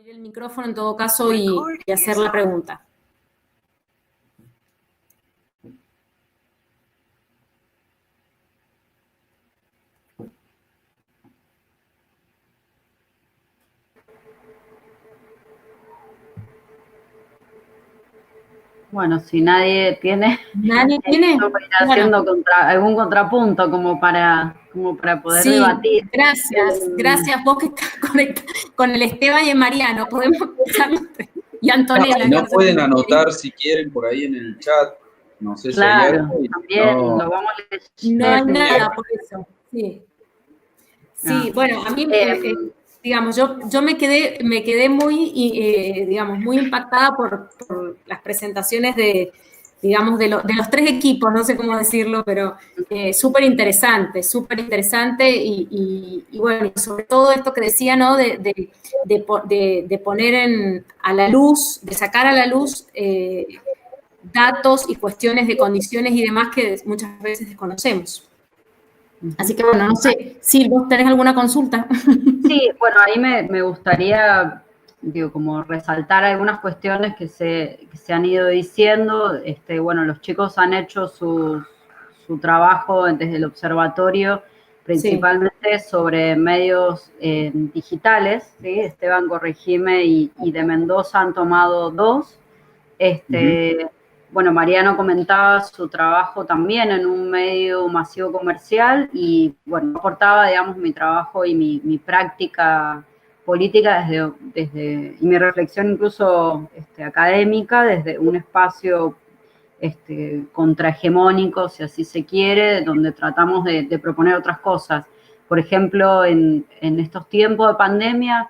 abrir el micrófono en todo caso y hacer la pregunta. Bueno, si nadie tiene... ¿Nadie tiene? Yo voy a ir haciendo algún contrapunto como para poder debatir. Gracias. Vos que estás con el Esteban y el Mariano, podemos empezar y Antonella. No pueden anotar si quieren por ahí en el chat. No sé si hay algo. También lo vamos a leer. No hay nada por eso, sí. Sí, bueno, a mí, digamos, yo me quedé muy, digamos, muy impactada por las presentaciones de los tres equipos, no sé cómo decirlo, pero súper interesante y bueno, sobre todo esto que decía, ¿no? De poner a la luz, de sacar a la luz datos y cuestiones de condiciones y demás que muchas veces desconocemos. Así que bueno, no sé, Sil, ¿vos tenés alguna consulta? Sí, bueno, ahí me gustaría, digo, como resaltar algunas cuestiones que se han ido diciendo. Bueno, los chicos han hecho su trabajo desde el observatorio, principalmente sobre medios digitales, ¿sí? Esteban, corregime, y de Mendoza han tomado 2. Bueno, Mariano comentaba su trabajo también en un medio masivo comercial y, bueno, aportaba, digamos, mi trabajo y mi práctica política desde y mi reflexión incluso académica desde un espacio contrahegemónico, si así se quiere, donde tratamos de proponer otras cosas. Por ejemplo, en estos tiempos de pandemia,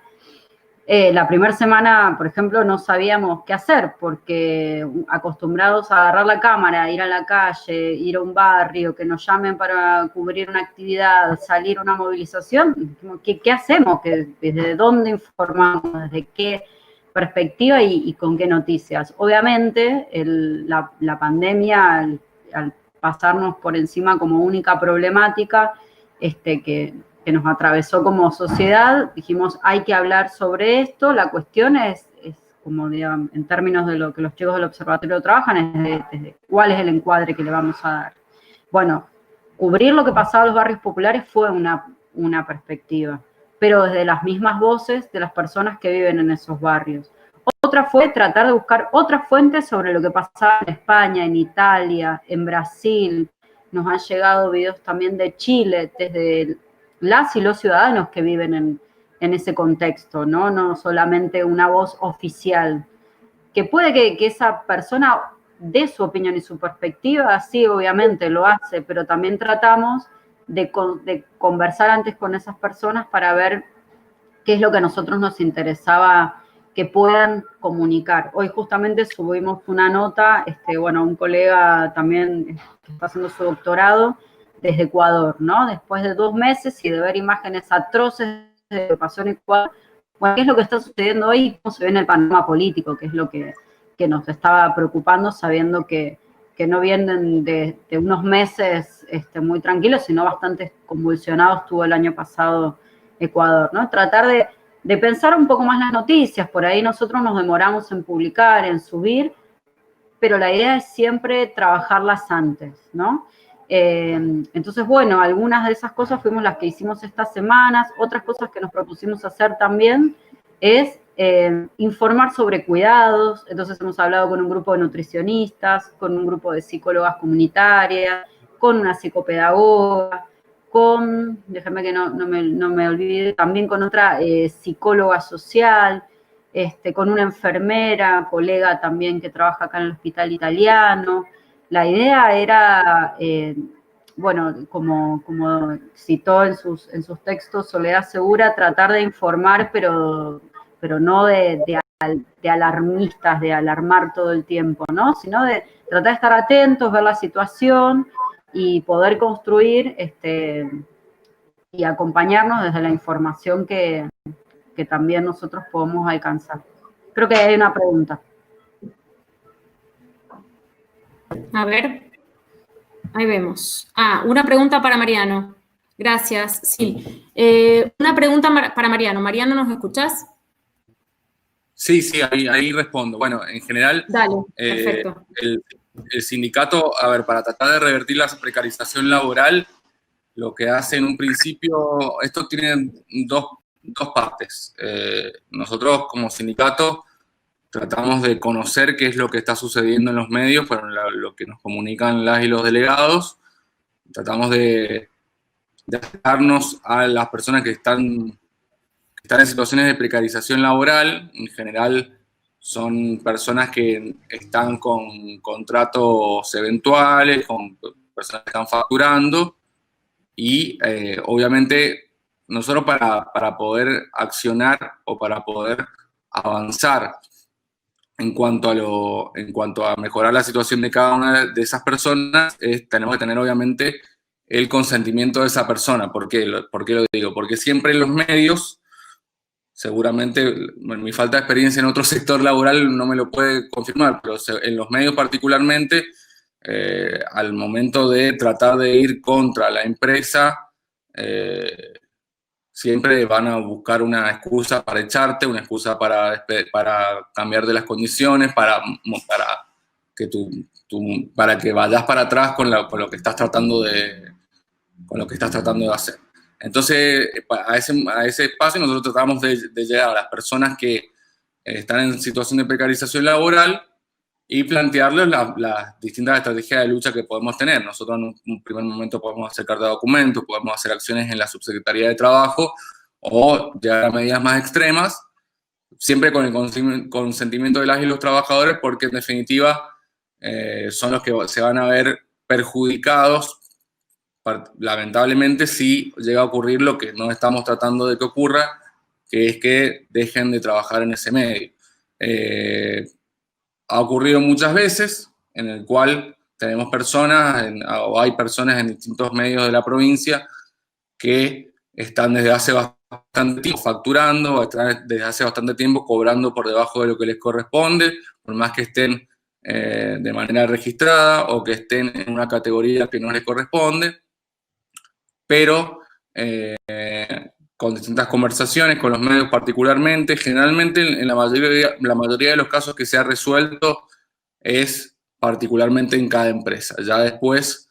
la primera semana, por ejemplo, no sabíamos qué hacer, porque acostumbrados a agarrar la cámara, ir a la calle, ir a un barrio, que nos llamen para cubrir una actividad, salir a una movilización, ¿qué hacemos? ¿Desde dónde informamos? ¿Desde qué perspectiva y con qué noticias? Obviamente, la pandemia, al pasarnos por encima como única problemática, que nos atravesó como sociedad, dijimos, hay que hablar sobre esto. La cuestión es como, digamos, en términos de lo que los chicos del observatorio trabajan, es desde cuál es el encuadre que le vamos a dar. Bueno, cubrir lo que pasaba en los barrios populares fue una perspectiva, pero desde las mismas voces de las personas que viven en esos barrios. Otra fue tratar de buscar otras fuentes sobre lo que pasaba en España, en Italia, en Brasil. Nos han llegado videos también de Chile, desde las y los ciudadanos que viven en ese contexto, ¿no? No solamente una voz oficial. Que puede que esa persona dé su opinión y su perspectiva, sí, obviamente lo hace, pero también tratamos de conversar antes con esas personas para ver qué es lo que a nosotros nos interesaba que puedan comunicar. Hoy justamente subimos una nota, bueno, un colega también que está haciendo su doctorado desde Ecuador, ¿no? Después de 2 meses y de ver imágenes atroces de lo que pasó en Ecuador, bueno, ¿qué es lo que está sucediendo hoy y cómo se ve en el panorama político? Que es lo que nos estaba preocupando, sabiendo que no vienen de unos meses muy tranquilos, sino bastante convulsionados tuvo el año pasado Ecuador, ¿no? Tratar de pensar un poco más las noticias. Por ahí nosotros nos demoramos en publicar, en subir, pero la idea es siempre trabajarlas antes, ¿no? Entonces, bueno, algunas de esas cosas fuimos las que hicimos estas semanas. Otras cosas que nos propusimos hacer también es informar sobre cuidados. Entonces hemos hablado con un grupo de nutricionistas, con un grupo de psicólogas comunitarias, con una psicopedagoga, déjame que no me olvide, también con otra psicóloga social, con una enfermera, colega también que trabaja acá en el Hospital Italiano. La idea era, bueno, como citó en sus textos Soledad Segura, tratar de informar, pero no de alarmistas, de alarmar todo el tiempo, ¿no? Sino de tratar de estar atentos, ver la situación y poder construir y acompañarnos desde la información que también nosotros podemos alcanzar. Creo que hay una pregunta. A ver, ahí vemos. Una pregunta para Mariano. Gracias, sí. Una pregunta para Mariano. Mariano, ¿nos escuchás? Sí, ahí respondo. Bueno, en general, Dale, perfecto. El sindicato, a ver, para tratar de revertir la precarización laboral, lo que hace en un principio, esto tiene dos partes. Nosotros como sindicato tratamos de conocer qué es lo que está sucediendo en los medios, pero lo que nos comunican las y los delegados. Tratamos de acercarnos a las personas que están en situaciones de precarización laboral. En general son personas que están con contratos eventuales, con personas que están facturando, y obviamente nosotros para poder accionar o para poder avanzar en cuanto a mejorar la situación de cada una de esas personas, tenemos que tener obviamente el consentimiento de esa persona. ¿Por qué lo digo? Porque siempre en los medios, seguramente mi falta de experiencia en otro sector laboral no me lo puede confirmar, pero en los medios particularmente, al momento de tratar de ir contra la empresa, siempre van a buscar una excusa para echarte, una excusa para cambiar de las condiciones, para que vayas para atrás con lo que estás tratando de hacer. Entonces, a ese espacio nosotros tratamos de llegar a las personas que están en situación de precarización laboral y plantearles las distintas estrategias de lucha que podemos tener. Nosotros en un primer momento podemos hacer carta de documentos, podemos hacer acciones en la Subsecretaría de Trabajo o llegar a medidas más extremas, siempre con el consentimiento de las y los trabajadores, porque en definitiva son los que se van a ver perjudicados, lamentablemente, si llega a ocurrir lo que no estamos tratando de que ocurra, que es que dejen de trabajar en ese medio. Ha ocurrido muchas veces en el cual tenemos o hay personas en distintos medios de la provincia que están desde hace bastante tiempo facturando, están desde hace bastante tiempo cobrando por debajo de lo que les corresponde, por más que estén de manera registrada o que estén en una categoría que no les corresponde, pero con distintas conversaciones, con los medios particularmente, generalmente en la mayoría de los casos que se ha resuelto es particularmente en cada empresa. Ya después,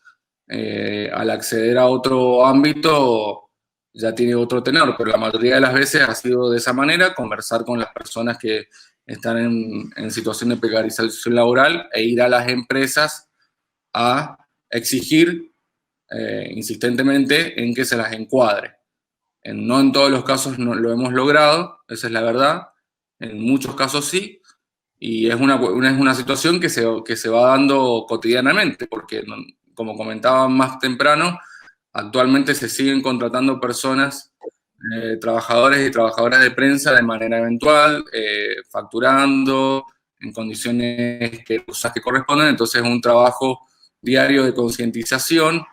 al acceder a otro ámbito, ya tiene otro tenor, pero la mayoría de las veces ha sido de esa manera: conversar con las personas que están en situación de precarización laboral e ir a las empresas a exigir insistentemente en que se las encuadre. No en todos los casos lo hemos logrado, esa es la verdad. En muchos casos sí, y es una situación que se va dando cotidianamente, porque, como comentaba más temprano, actualmente se siguen contratando personas, trabajadores y trabajadoras de prensa de manera eventual, facturando en condiciones que corresponden. Entonces es un trabajo diario de concientización,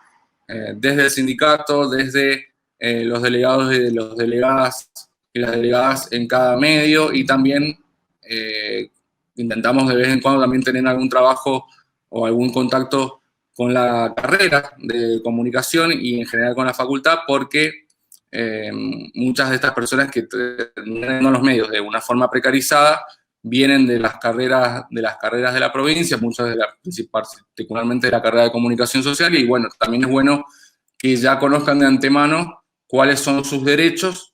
desde el sindicato, desde los delegados y los delegadas y las delegadas en cada medio, y también intentamos de vez en cuando también tener algún trabajo o algún contacto con la carrera de comunicación y en general con la facultad, porque muchas de estas personas que vienen a los medios de una forma precarizada vienen de las carreras de la provincia, muchas particularmente de la carrera de comunicación social, y bueno, también es bueno que ya conozcan de antemano cuáles son sus derechos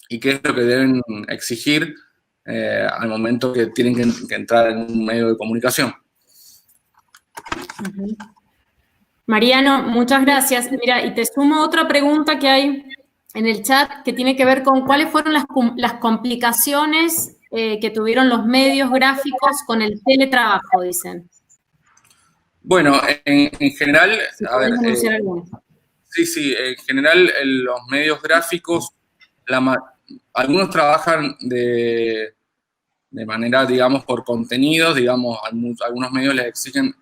y qué es lo que deben exigir al momento que tienen que entrar en un medio de comunicación. Mariano, muchas gracias. Mira, y te sumo otra pregunta que hay en el chat que tiene que ver con cuáles fueron las complicaciones que tuvieron los medios gráficos con el teletrabajo, dicen. Bueno, en general, si a ver, sí, en general los medios gráficos, algunos trabajan de manera, digamos, por contenidos, digamos, algunos medios les exigen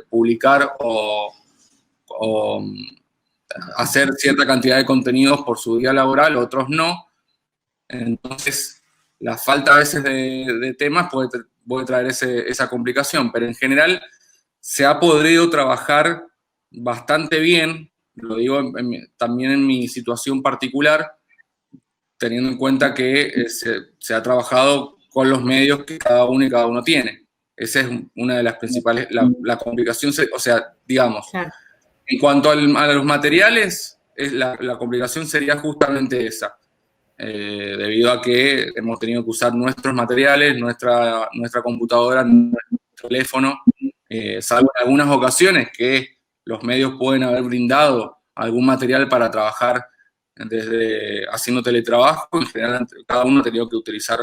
publicar o hacer cierta cantidad de contenidos por su día laboral, otros no. Entonces, la falta a veces de temas puede traer esa complicación, pero en general se ha podido trabajar bastante bien, lo digo también en mi situación particular, teniendo en cuenta que se ha trabajado con los medios que cada uno tiene. Esa es una de las principales, la complicación, o sea, digamos, Claro. En cuanto a los materiales, la complicación sería justamente esa, debido a que hemos tenido que usar nuestros materiales, nuestra computadora, nuestro teléfono, salvo en algunas ocasiones que los medios pueden haber brindado algún material para trabajar desde haciendo teletrabajo. En general, cada uno ha tenido que utilizar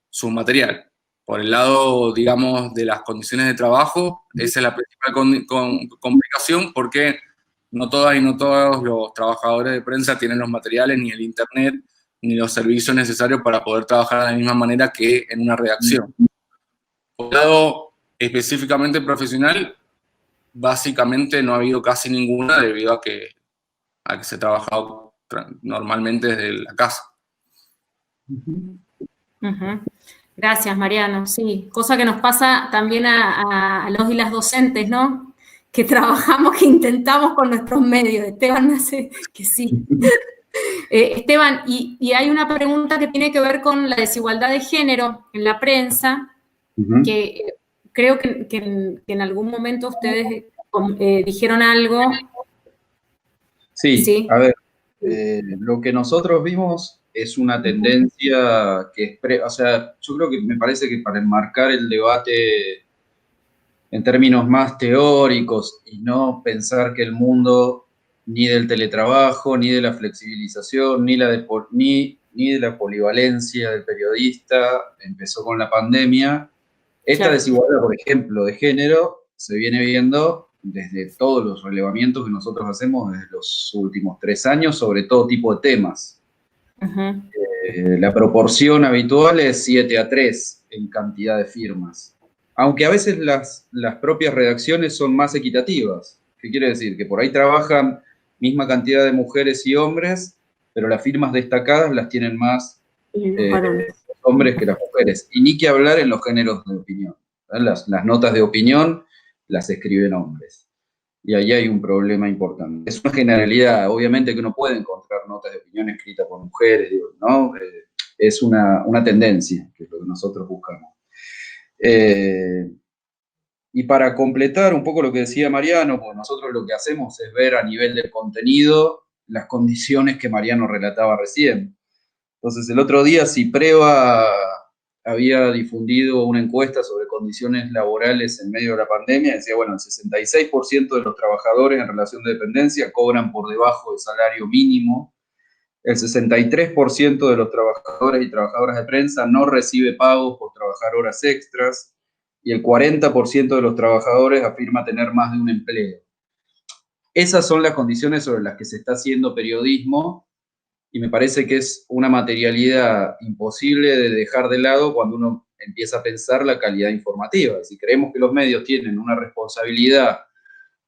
su material. Por el lado, digamos, de las condiciones de trabajo, esa es la principal complicación, porque no todas y no todos los trabajadores de prensa tienen los materiales, ni el internet, ni los servicios necesarios para poder trabajar de la misma manera que en una redacción. Por el lado específicamente profesional, básicamente no ha habido casi ninguna, debido a que se ha trabajado normalmente desde la casa. Gracias, Mariano. Sí, cosa que nos pasa también a los y las docentes, ¿no? Que trabajamos, que intentamos con nuestros medios. Esteban me hace que sí. Esteban, y hay una pregunta que tiene que ver con la desigualdad de género en la prensa, que creo que en algún momento ustedes dijeron algo. Sí, a ver, lo que nosotros vimos es una tendencia que o sea, yo creo que me parece que para enmarcar el debate en términos más teóricos y no pensar que el mundo ni del teletrabajo, ni de la flexibilización, ni de la polivalencia del periodista empezó con la pandemia. Esta desigualdad, por ejemplo, de género se viene viendo desde todos los relevamientos que nosotros hacemos desde los últimos 3 años sobre todo tipo de temas. La proporción habitual es 7-3 en cantidad de firmas. Aunque a veces las propias redacciones son más equitativas. ¿Qué quiere decir? Que por ahí trabajan misma cantidad de mujeres y hombres, pero las firmas destacadas las tienen más hombres que las mujeres. Y ni que hablar en los géneros de opinión. Las notas de opinión las escriben hombres. Y ahí hay un problema importante. Es una generalidad. Obviamente que uno puede encontrar notas de opinión escritas por mujeres, ¿no? Es una tendencia, que es lo que nosotros buscamos. Y para completar un poco lo que decía Mariano, pues nosotros lo que hacemos es ver a nivel del contenido las condiciones que Mariano relataba recién. Entonces, el otro día Cipreva había difundido una encuesta sobre condiciones laborales en medio de la pandemia. Decía, bueno, el 66% de los trabajadores en relación de dependencia cobran por debajo del salario mínimo. El 63% de los trabajadores y trabajadoras de prensa no recibe pagos por trabajar horas extras. Y el 40% de los trabajadores afirma tener más de un empleo. Esas son las condiciones sobre las que se está haciendo periodismo, y me parece que es una materialidad imposible de dejar de lado cuando uno empieza a pensar la calidad informativa. Si creemos que los medios tienen una responsabilidad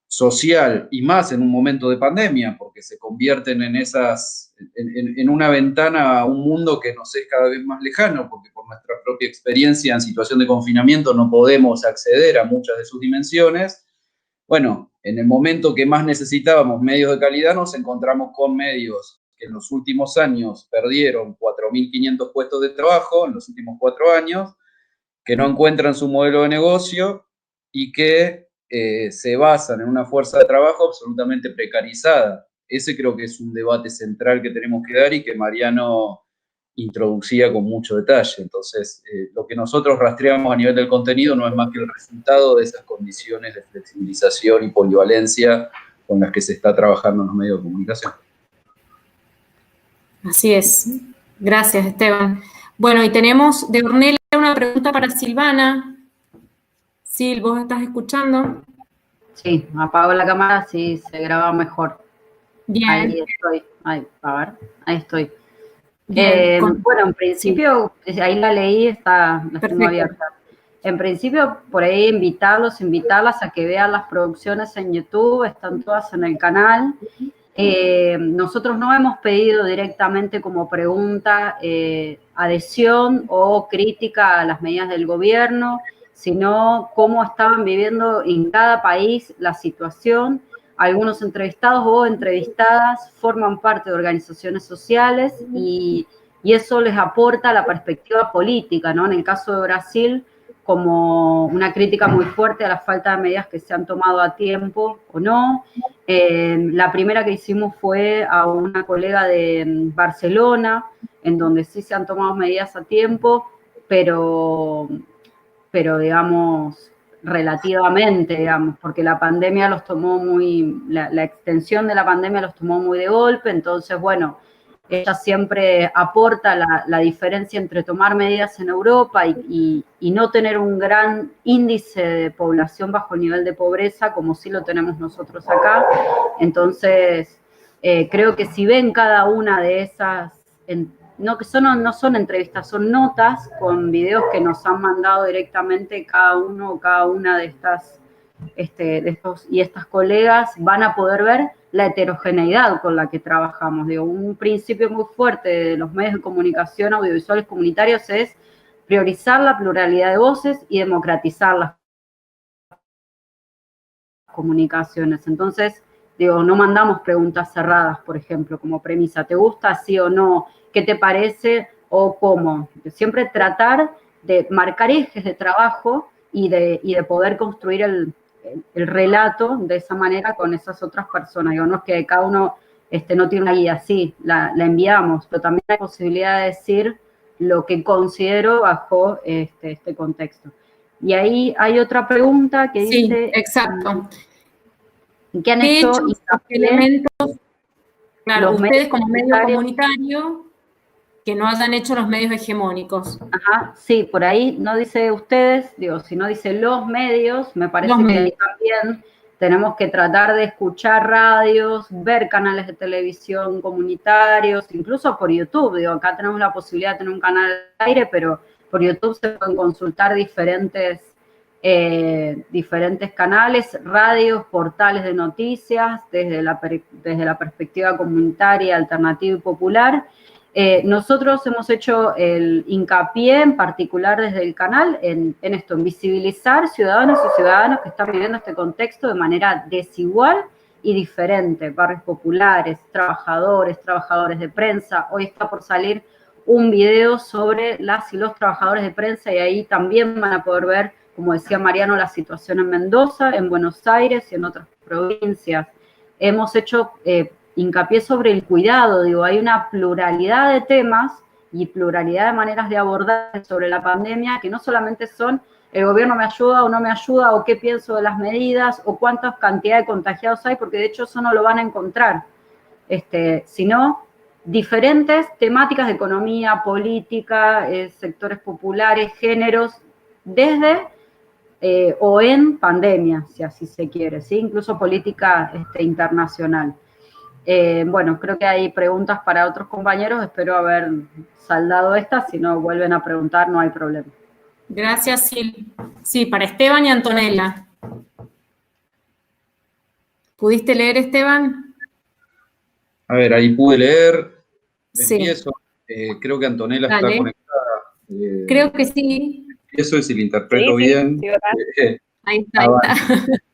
social, y más en un momento de pandemia, porque se convierten en una ventana a un mundo que nos es cada vez más lejano, porque por nuestra propia experiencia en situación de confinamiento no podemos acceder a muchas de sus dimensiones. Bueno, en el momento que más necesitábamos medios de calidad, nos encontramos con medios que en los últimos años perdieron 4.500 puestos de trabajo en los últimos 4 años, que no encuentran su modelo de negocio y que se basan en una fuerza de trabajo absolutamente precarizada. Ese creo que es un debate central que tenemos que dar y que Mariano introducía con mucho detalle. Entonces, lo que nosotros rastreamos a nivel del contenido no es más que el resultado de esas condiciones de flexibilización y polivalencia con las que se está trabajando en los medios de comunicación. Así es. Gracias, Esteban. Bueno, y tenemos de Ornella una pregunta para Silvana. Sil, ¿vos estás escuchando? Sí, apago la cámara, sí se graba mejor. Bien. Ahí estoy. A ver, ahí estoy. Bueno, en principio, ahí la leí, la tengo abierta. En principio, por ahí invitarlas a que vean las producciones en YouTube, están todas en el canal. Nosotros no hemos pedido directamente como pregunta adhesión o crítica a las medidas del gobierno, sino cómo estaban viviendo en cada país la situación. Algunos entrevistados o entrevistadas forman parte de organizaciones sociales y y eso les aporta la perspectiva política, ¿no? En el caso de Brasil, como una crítica muy fuerte a la falta de medidas que se han tomado a tiempo o no. La primera que hicimos fue a una colega de Barcelona, en donde sí se han tomado medidas a tiempo, pero digamos, relativamente, digamos, porque la pandemia los tomó muy, la extensión de la pandemia los tomó muy de golpe, entonces, bueno, ella siempre aporta la diferencia entre tomar medidas en Europa y no tener un gran índice de población bajo el nivel de pobreza, como sí lo tenemos nosotros acá. Entonces, creo que si ven cada una de esas, no son entrevistas, son notas con videos que nos han mandado directamente cada uno o cada una de estas y estas colegas, van a poder ver la heterogeneidad con la que trabajamos. Digo, un principio muy fuerte de los medios de comunicación audiovisuales comunitarios es priorizar la pluralidad de voces y democratizar las comunicaciones. Entonces, digo, no mandamos preguntas cerradas, por ejemplo, como premisa. ¿Te gusta sí o no? ¿Qué te parece o cómo? Siempre tratar de marcar ejes de trabajo y de poder construir el relato de esa manera con esas otras personas. Digo, no es que cada uno no tiene una guía, sí, la enviamos, pero también hay posibilidad de decir lo que considero bajo este contexto. Y ahí hay otra pregunta que dice... Sí, exacto. ¿Qué han hecho? ¿Qué elementos? Claro, ustedes como medio comunitario que no hayan hecho los medios hegemónicos. Ajá, sí, por ahí no dice ustedes, digo, si no dice los medios, me parece que ahí también tenemos que tratar de escuchar radios, ver canales de televisión comunitarios, incluso por YouTube. Digo, acá tenemos la posibilidad de tener un canal de aire, pero por YouTube se pueden consultar diferentes canales, radios, portales de noticias, desde la perspectiva comunitaria, alternativa y popular. Nosotros hemos hecho el hincapié, en particular desde el canal, en esto, en visibilizar ciudadanos y ciudadanas que están viviendo este contexto de manera desigual y diferente, barrios populares, trabajadores de prensa. Hoy está por salir un video sobre las y los trabajadores de prensa y ahí también van a poder ver, como decía Mariano, la situación en Mendoza, en Buenos Aires y en otras provincias. Hemos hecho hincapié sobre el cuidado, digo, hay una pluralidad de temas y pluralidad de maneras de abordar sobre la pandemia que no solamente son el gobierno me ayuda o no me ayuda, o qué pienso de las medidas, o cuántas cantidad de contagiados hay, porque de hecho eso no lo van a encontrar, sino diferentes temáticas de economía, política, sectores populares, géneros, desde o en pandemia, si así se quiere, ¿sí? Incluso política internacional. Bueno, creo que hay preguntas para otros compañeros, espero haber saldado estas, si no vuelven a preguntar no hay problema. Gracias, Sil. Sí, para Esteban y Antonella. ¿Pudiste leer, Esteban? A ver, ahí pude leer. Sí. Empiezo. Creo que Antonella está conectada. Creo que sí. Eso es si lo interpreto bien. Sí, ahí está.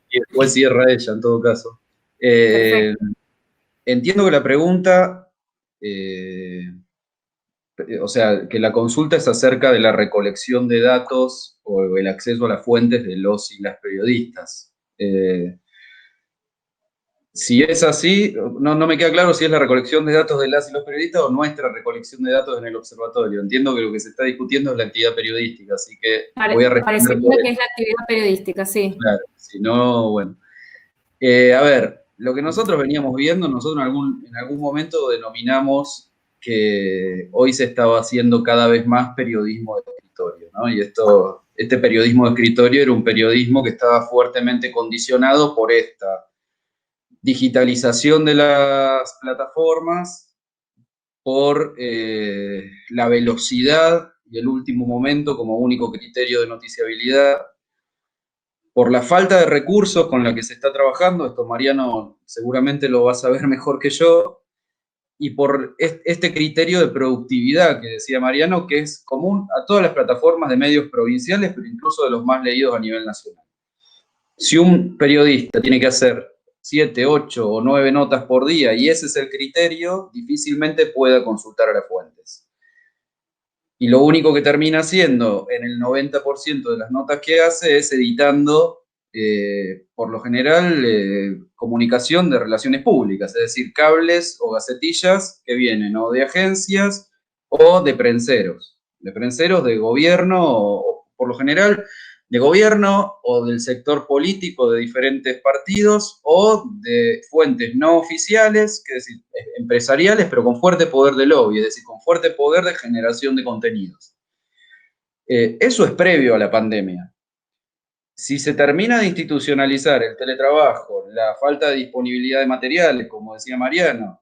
Y después cierra ella, en todo caso. Entiendo que la pregunta, o sea, que la consulta es acerca de la recolección de datos o el acceso a las fuentes de los y las periodistas. Si es así, no me queda claro si es la recolección de datos de las y los periodistas o nuestra recolección de datos en el observatorio. Entiendo que lo que se está discutiendo es la actividad periodística, así que voy a responder. Parecería que es la actividad periodística, sí. Claro, si no, bueno. A ver, lo que nosotros veníamos viendo, nosotros en algún momento denominamos que hoy se estaba haciendo cada vez más periodismo de escritorio, ¿no? Y este periodismo de escritorio era un periodismo que estaba fuertemente condicionado por esta digitalización de las plataformas, por la velocidad y el último momento como único criterio de noticiabilidad, por la falta de recursos con la que se está trabajando, esto Mariano seguramente lo va a saber mejor que yo, y por este criterio de productividad que decía Mariano, que es común a todas las plataformas de medios provinciales, pero incluso de los más leídos a nivel nacional. Si un periodista tiene que hacer 7, 8 o 9 notas por día y ese es el criterio, difícilmente pueda consultar a las fuentes. y lo único que termina haciendo en el 90% de las notas que hace es editando, por lo general, comunicación de relaciones públicas, es decir, cables o gacetillas que vienen o de agencias o de prenseros de gobierno o por lo general de gobierno o del sector político de diferentes partidos o de fuentes no oficiales, que es decir, empresariales, pero con fuerte poder de lobby, es decir, con fuerte poder de generación de contenidos. Eso es previo a la pandemia. Si se termina de institucionalizar el teletrabajo, la falta de disponibilidad de materiales, como decía Mariano,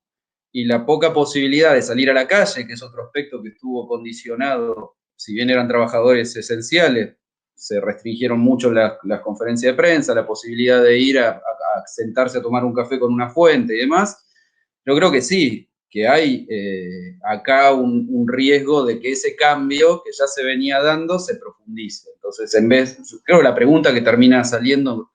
y la poca posibilidad de salir a la calle, que es otro aspecto que estuvo condicionado, si bien eran trabajadores esenciales, se restringieron mucho las conferencias de prensa, la posibilidad de ir a sentarse a tomar un café con una fuente y demás. Yo creo que sí, que hay acá un riesgo de que ese cambio que ya se venía dando se profundice. Entonces, creo que la pregunta que termina saliendo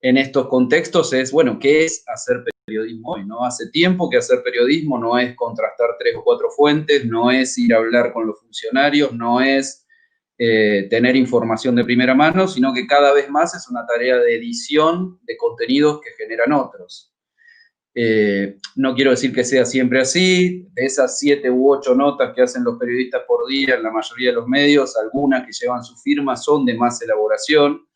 en estos contextos es, bueno, ¿qué es hacer periodismo hoy? ¿No? Hace tiempo que hacer periodismo no es contrastar 3 o 4 fuentes, no es ir a hablar con los funcionarios, no es tener información de primera mano, sino que cada vez más es una tarea de edición de contenidos que generan otros. No quiero decir que sea siempre así, de esas 7 u 8 notas que hacen los periodistas por día en la mayoría de los medios, algunas que llevan su firma son de más elaboración,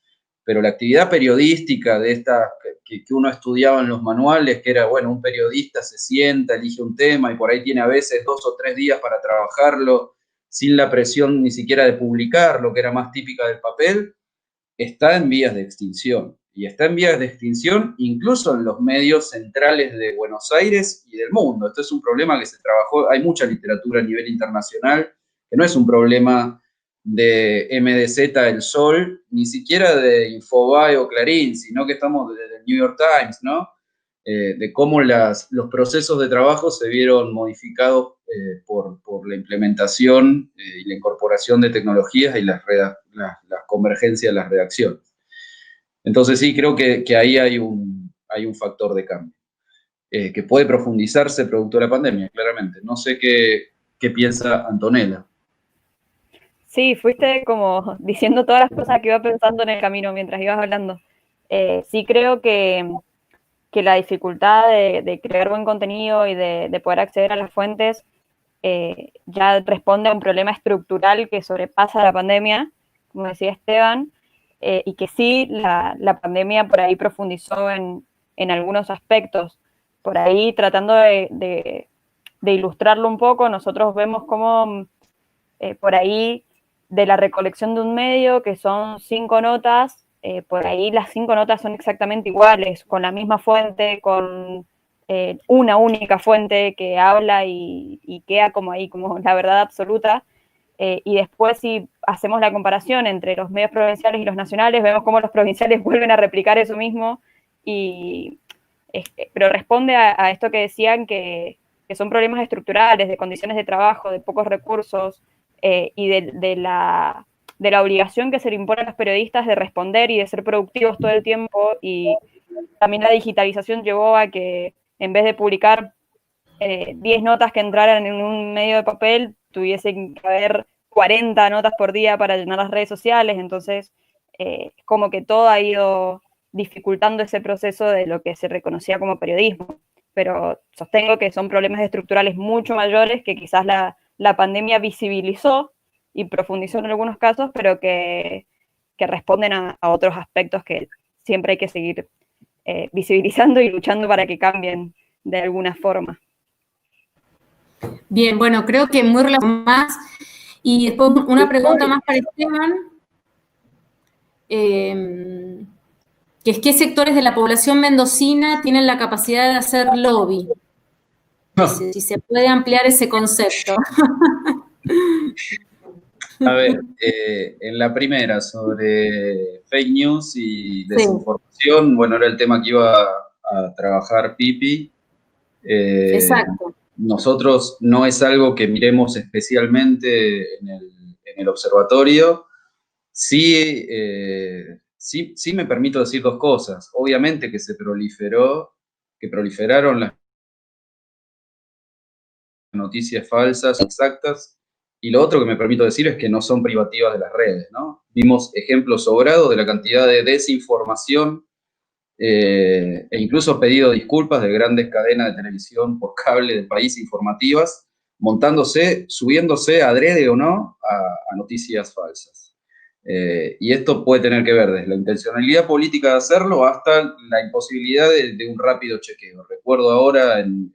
pero la actividad periodística de esta que uno estudiaba en los manuales, que era, bueno, un periodista se sienta, elige un tema y por ahí tiene a veces 2 o 3 días para trabajarlo sin la presión ni siquiera de publicarlo, que era más típica del papel, está en vías de extinción. Y está en vías de extinción incluso en los medios centrales de Buenos Aires y del mundo. Esto es un problema que se trabajó, hay mucha literatura a nivel internacional, que no es un problema de MDZ, El Sol, ni siquiera de Infobae o Clarín, sino que estamos desde el New York Times, ¿no? De cómo los procesos de trabajo se vieron modificados por la implementación y la incorporación de tecnologías y las convergencias de las redacciones. Entonces sí, creo que ahí hay un factor de cambio, que puede profundizarse producto de la pandemia, claramente. No sé qué piensa Antonella. Sí, fuiste como diciendo todas las cosas que iba pensando en el camino mientras ibas hablando. Sí creo que la dificultad de crear buen contenido y de poder acceder a las fuentes ya responde a un problema estructural que sobrepasa la pandemia, como decía Esteban, y que sí, la pandemia por ahí profundizó en algunos aspectos. Por ahí, tratando de ilustrarlo un poco, nosotros vemos cómo por ahí de la recolección de un medio, que son 5 notas, por ahí las 5 notas son exactamente iguales, con la misma fuente, con una única fuente que habla y queda como ahí, como la verdad absoluta. Y después, si hacemos la comparación entre los medios provinciales y los nacionales, vemos cómo los provinciales vuelven a replicar eso mismo, pero responde a esto que decían, que son problemas estructurales, de condiciones de trabajo, de pocos recursos, y de la obligación que se le impone a los periodistas de responder y de ser productivos todo el tiempo. Y también la digitalización llevó a que, en vez de publicar 10 notas que entraran en un medio de papel, tuviesen que haber 40 notas por día para llenar las redes sociales. Entonces, como que todo ha ido dificultando ese proceso de lo que se reconocía como periodismo. Pero sostengo que son problemas estructurales mucho mayores que quizás la pandemia visibilizó y profundizó en algunos casos, pero que responden a otros aspectos que siempre hay que seguir visibilizando y luchando para que cambien de alguna forma. Bien, bueno, creo que muy relacionado más. Y después una pregunta más para Esteban, que es: ¿qué sectores de la población mendocina tienen la capacidad de hacer lobby? Si se puede ampliar ese concepto. A ver, en la primera, sobre fake news y desinformación, bueno, era el tema que iba a trabajar Pipi. Exacto. Nosotros no es algo que miremos especialmente en el observatorio. Sí, sí me permito decir 2 cosas. Obviamente que proliferaron las noticias falsas, exactas, Y lo otro que me permito decir es que no son privativas de las redes, ¿no? Vimos ejemplos sobrados de la cantidad de desinformación e incluso pedido disculpas de grandes cadenas de televisión por cable del país informativas, subiéndose adrede o no a noticias falsas. Y esto puede tener que ver desde la intencionalidad política de hacerlo hasta la imposibilidad de un rápido chequeo. Recuerdo ahora en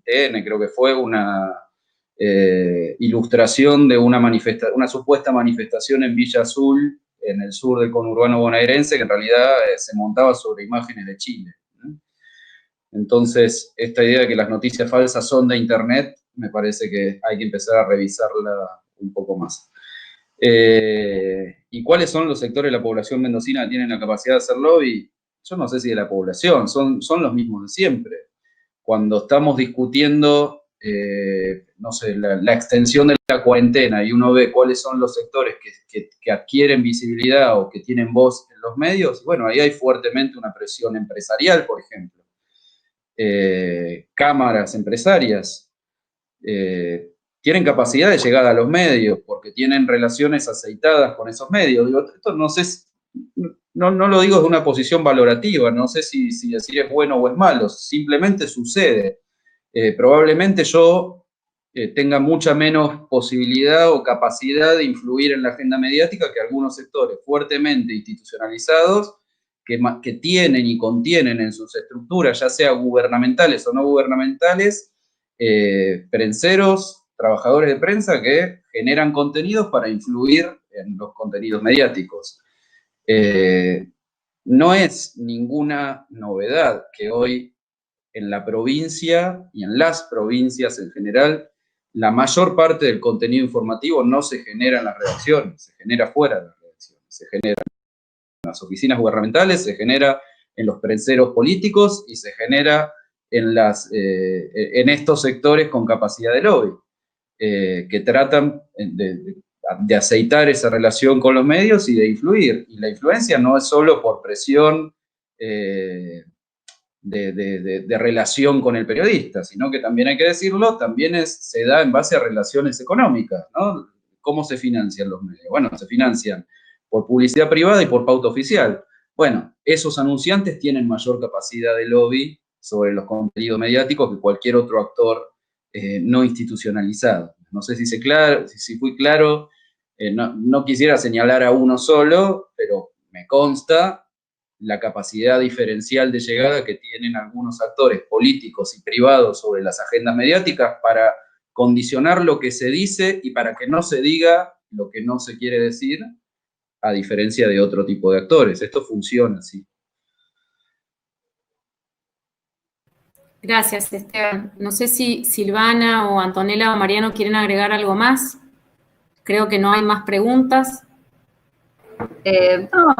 TN, creo que fue una ilustración de una supuesta manifestación en Villa Azul, en el sur del conurbano bonaerense, que en realidad se montaba sobre imágenes de Chile, ¿no? Entonces, esta idea de que las noticias falsas son de Internet, me parece que hay que empezar a revisarla un poco más. ¿Y cuáles son los sectores de la población mendocina que tienen la capacidad de hacer lobby? Yo no sé si de la población, son los mismos de siempre. Cuando estamos discutiendo, no sé, la extensión de la cuarentena y uno ve cuáles son los sectores que adquieren visibilidad o que tienen voz en los medios, bueno, ahí hay fuertemente una presión empresarial, por ejemplo. Cámaras empresarias tienen capacidad de llegada a los medios porque tienen relaciones aceitadas con esos medios. Digo, esto no sé, no lo digo de una posición valorativa, no sé si decir es bueno o es malo, simplemente sucede. Probablemente yo tenga mucha menos posibilidad o capacidad de influir en la agenda mediática que algunos sectores fuertemente institucionalizados que tienen y contienen en sus estructuras, ya sea gubernamentales o no gubernamentales, prenseros, trabajadores de prensa que generan contenidos para influir en los contenidos mediáticos. No es ninguna novedad que hoy en la provincia y en las provincias en general, la mayor parte del contenido informativo no se genera en las redacciones, se genera fuera de las redacciones, se genera en las oficinas gubernamentales, se genera en los prenseros políticos y se genera en estos sectores con capacidad de lobby, que tratan de aceitar esa relación con los medios y de influir. Y la influencia no es solo por presión de relación con el periodista, sino que también hay que decirlo, también se da en base a relaciones económicas, ¿no? ¿Cómo se financian los medios? Bueno, se financian por publicidad privada y por pauta oficial. Bueno, esos anunciantes tienen mayor capacidad de lobby sobre los contenidos mediáticos que cualquier otro actor no institucionalizado. No sé si fui claro, no quisiera señalar a uno solo, pero me consta la capacidad diferencial de llegada que tienen algunos actores políticos y privados sobre las agendas mediáticas para condicionar lo que se dice y para que no se diga lo que no se quiere decir, a diferencia de otro tipo de actores. Esto funciona así. Gracias, Esteban. No sé si Silvana o Antonella o Mariano quieren agregar algo más. Creo que no hay más preguntas. No,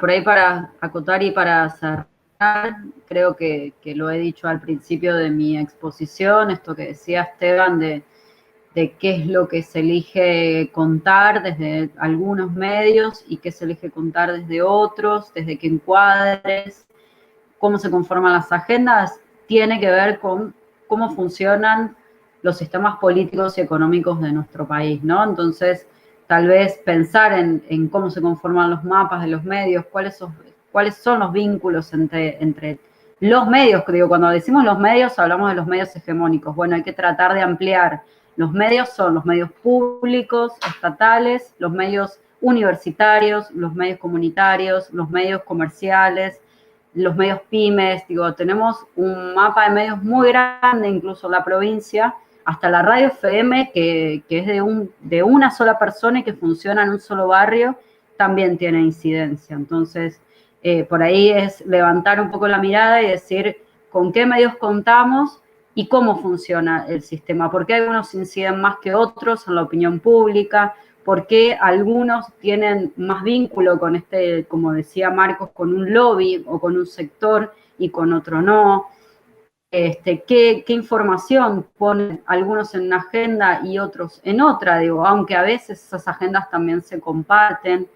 por ahí para acotar y para cerrar, creo que lo he dicho al principio de mi exposición, esto que decía Esteban de qué es lo que se elige contar desde algunos medios y qué se elige contar desde otros, desde qué encuadres, cómo se conforman las agendas, tiene que ver con cómo funcionan los sistemas políticos y económicos de nuestro país, ¿no? Entonces, tal vez pensar en cómo se conforman los mapas de los medios, cuáles son los vínculos entre los medios. Digo, cuando decimos los medios, hablamos de los medios hegemónicos. Bueno, hay que tratar de ampliar. Los medios son los medios públicos, estatales, los medios universitarios, los medios comunitarios, los medios comerciales, los medios pymes. Digo, tenemos un mapa de medios muy grande, incluso la provincia, hasta la radio FM, que es de una sola persona y que funciona en un solo barrio, también tiene incidencia. Entonces, por ahí es levantar un poco la mirada y decir con qué medios contamos y cómo funciona el sistema. ¿Por qué algunos inciden más que otros en la opinión pública? ¿Por qué algunos tienen más vínculo con como decía Marcos, con un lobby o con un sector y con otro no? ¿Qué información ponen algunos en una agenda y otros en otra? Digo, aunque a veces esas agendas también se comparten.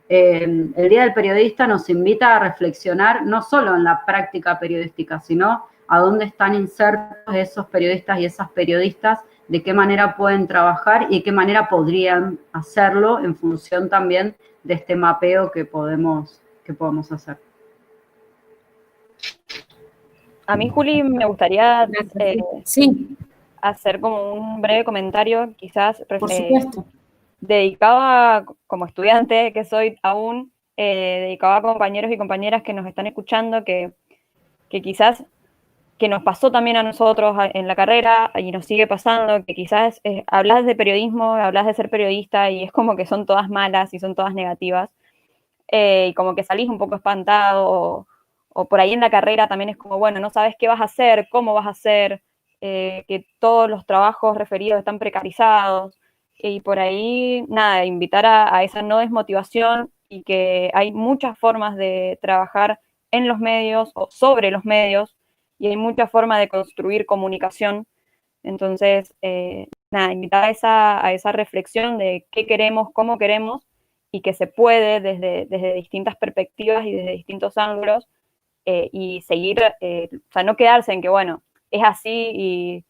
El Día del Periodista nos invita a reflexionar no solo en la práctica periodística, sino a dónde están insertos esos periodistas y esas periodistas de qué manera pueden trabajar y de qué manera podrían hacerlo en función también de este mapeo que podemos hacer. A mí, Juli, me gustaría sí, hacer como un breve comentario, quizás por supuesto. dedicado como estudiante que soy aún, dedicado a compañeros y compañeras que nos están escuchando, que quizás que nos pasó también a nosotros en la carrera y nos sigue pasando, que quizás hablas de periodismo, hablas de ser periodista y es como que son todas malas y son todas negativas, y como que salís un poco espantado, o por ahí en la carrera también es como, bueno, no sabes qué vas a hacer, cómo vas a hacer, que todos los trabajos referidos están precarizados, y por ahí, nada, invitar a esa no desmotivación y que hay muchas formas de trabajar en los medios o sobre los medios, y hay muchas formas de construir comunicación. Entonces, nada, invitar a esa reflexión de qué queremos, cómo queremos, y que se puede desde distintas perspectivas y desde distintos ángulos, y seguir, o sea, no quedarse en que, bueno, es así y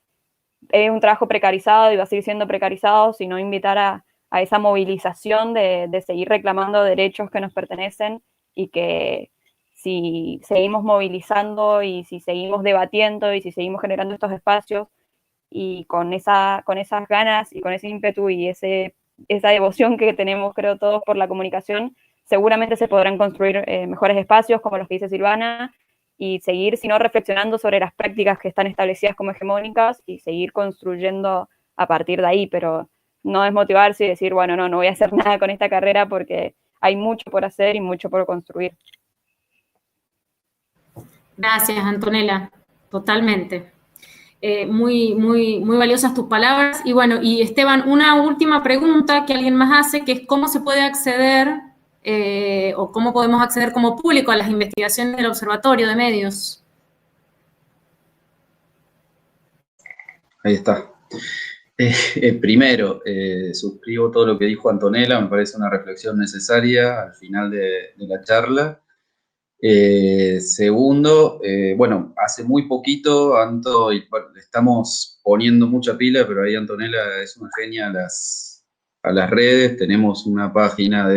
es un trabajo precarizado y va a seguir siendo precarizado, sino invitar a esa movilización de seguir reclamando derechos que nos pertenecen, y que si seguimos movilizando y si seguimos debatiendo y si seguimos generando estos espacios y con esas ganas y con ese ímpetu y esa devoción que tenemos, creo, todos por la comunicación, seguramente se podrán construir mejores espacios como los que dice Silvana, y seguir, si no, reflexionando sobre las prácticas que están establecidas como hegemónicas y seguir construyendo a partir de ahí, pero no desmotivarse y decir, bueno, no voy a hacer nada con esta carrera porque hay mucho por hacer y mucho por construir. Gracias, Antonella, totalmente. Muy, muy, muy valiosas tus palabras. Y bueno, y Esteban, una última pregunta que alguien más hace, que es cómo se puede acceder o cómo podemos acceder como público a las investigaciones del Observatorio de Medios. Ahí está. Primero, suscribo todo lo que dijo Antonella, me parece una reflexión necesaria al final de la charla. Segundo, bueno, hace muy poquito, Anto, y bueno, le estamos poniendo mucha pila, pero ahí Antonella es una genia a las redes. Tenemos una página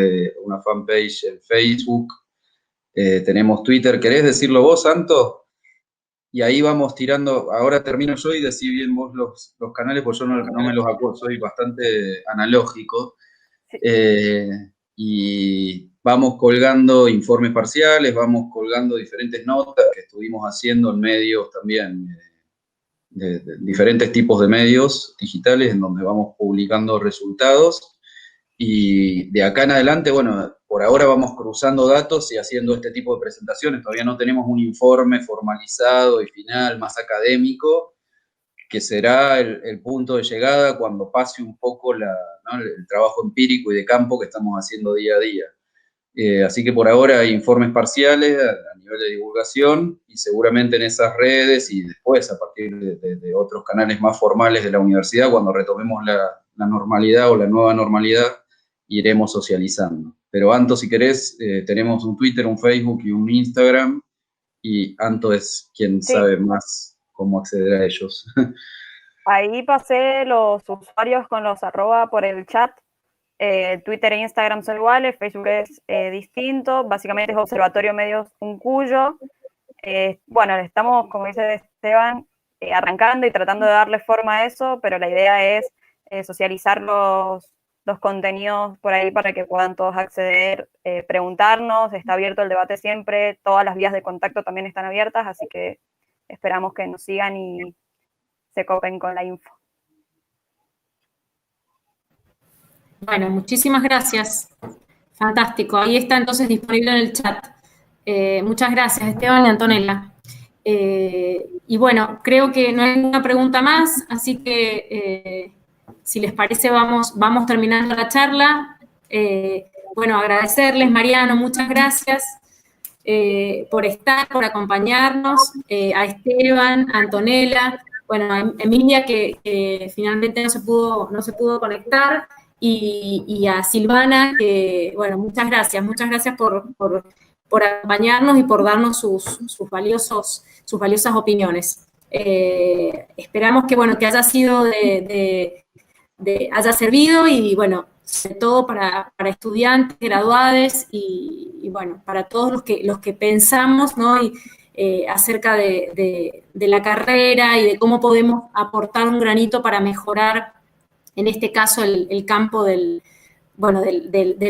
una fanpage en Facebook, tenemos Twitter. ¿Querés decirlo vos, Anto? Y ahí vamos tirando, ahora termino yo y decí bien vos los canales, porque yo no me los acuerdo, soy bastante analógico. Sí. Y vamos colgando informes parciales, vamos colgando diferentes notas que estuvimos haciendo en medios también, de diferentes tipos de medios digitales, en donde vamos publicando resultados. Y de acá en adelante, bueno, por ahora vamos cruzando datos y haciendo este tipo de presentaciones. Todavía no tenemos un informe formalizado y final, más académico, que será el punto de llegada cuando pase un poco el trabajo empírico y de campo que estamos haciendo día a día. Así que por ahora hay informes parciales a nivel de divulgación, y seguramente en esas redes y después a partir de otros canales más formales de la universidad, cuando retomemos la normalidad o la nueva normalidad, iremos socializando. Pero Anto, si querés, tenemos un Twitter, un Facebook y un Instagram, y Anto es quien sabe más cómo acceder a ellos. Ahí pasé los usuarios con los @ por el chat. Twitter e Instagram son iguales, Facebook es distinto, básicamente es Observatorio Medios Uncuyo. Bueno, estamos, como dice Esteban, arrancando y tratando de darle forma a eso, pero la idea es socializar los contenidos por ahí para que puedan todos acceder, preguntarnos, está abierto el debate siempre, todas las vías de contacto también están abiertas, así que esperamos que nos sigan y se copen con la info. Bueno, muchísimas gracias. Fantástico. Ahí está entonces disponible en el chat. Muchas gracias, Esteban y Antonella. Y bueno, creo que no hay ninguna pregunta más, así que si les parece vamos terminando la charla. Bueno, agradecerles, Mariano, muchas gracias por estar, por acompañarnos, a Esteban, a Antonella, bueno, a Emilia que finalmente no se pudo conectar, y a Silvana, que, bueno, muchas gracias por acompañarnos y por darnos sus valiosas opiniones. Esperamos que, bueno, que haya sido haya servido y, bueno, sobre todo para estudiantes, graduados y, bueno, para todos los que pensamos, ¿no? Acerca de la carrera y de cómo podemos aportar un granito para mejorar, en este caso, el campo del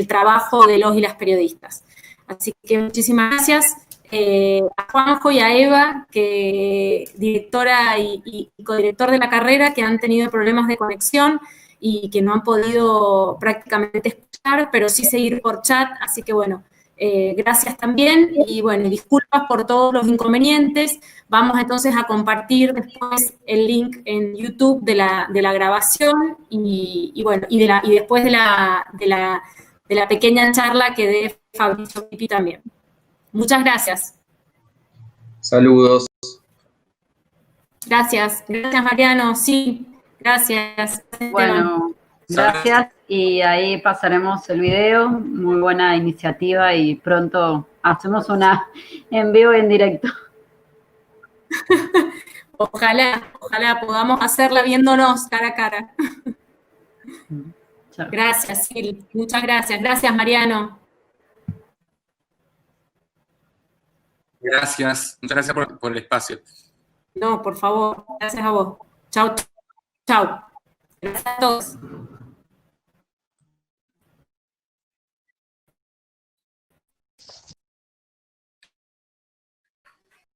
trabajo de los y las periodistas. Así que muchísimas gracias a Juanjo y a Eva, directora y codirector de la carrera, que han tenido problemas de conexión y que no han podido prácticamente escuchar, pero sí seguir por chat. Así que, bueno, gracias también y, bueno, disculpas por todos los inconvenientes. Vamos entonces a compartir después el link en YouTube de la grabación y después de la pequeña charla que dé Fabricio Pipi también. Muchas gracias. Saludos. Gracias Mariano, sí, gracias. Bueno, gracias y ahí pasaremos el video, muy buena iniciativa y pronto hacemos una en vivo y en directo. Ojalá podamos hacerla viéndonos cara a cara. Chao. Gracias, Sil, muchas gracias. Gracias, Mariano. Gracias, muchas gracias por el espacio. No, por favor, gracias a vos. Chau, chau. Gracias a todos.